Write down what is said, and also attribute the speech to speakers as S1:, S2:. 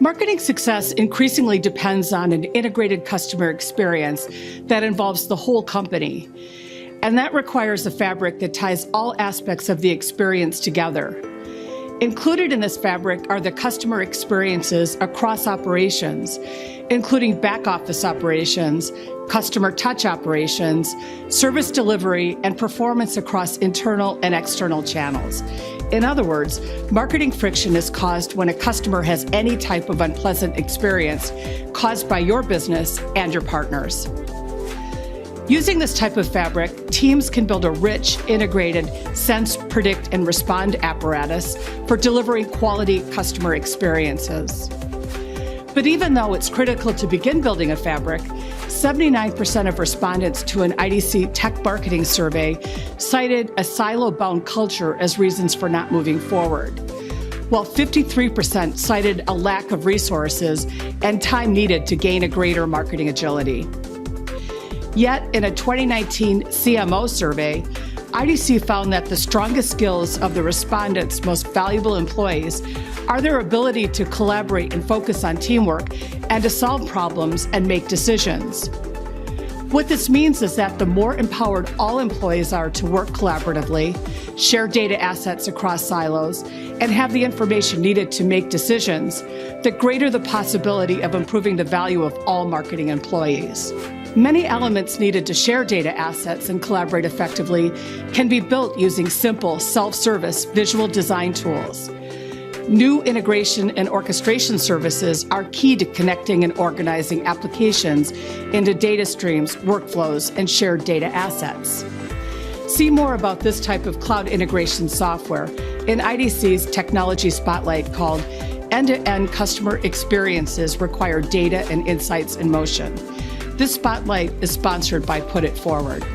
S1: Marketing success increasingly depends on an integrated customer experience that involves the whole company. And that requires a fabric that ties all aspects of the experience together. Included in this fabric are the customer experiences across operations, including back office operations, customer touch operations, service delivery, and performance across internal and external channels. In other words, marketing friction is caused when a customer has any type of unpleasant experience caused by your business and your partners. Using this type of fabric, teams can build a rich, integrated sense, predict, and respond apparatus for delivering quality customer experiences. But even though it's critical to begin building a fabric, 79% of respondents to an IDC tech marketing survey cited a silo-bound culture as reasons for not moving forward, while 53% cited a lack of resources and time needed to gain a greater marketing agility. Yet, in a 2019 CMO survey, IDC found that the strongest skills of the respondents' most valuable employees are their ability to collaborate and focus on teamwork and to solve problems and make decisions. What this means is that the more empowered all employees are to work collaboratively, share data assets across silos, and have the information needed to make decisions, the greater the possibility of improving the value of all marketing employees. Many elements needed to share data assets and collaborate effectively can be built using simple, self-service visual design tools. New integration and orchestration services are key to connecting and organizing applications into data streams, workflows, and shared data assets. See more about this type of cloud integration software in IDC's technology spotlight called End-to-End Customer Experiences Require Data and Insights in Motion. This spotlight is sponsored by Put It Forward.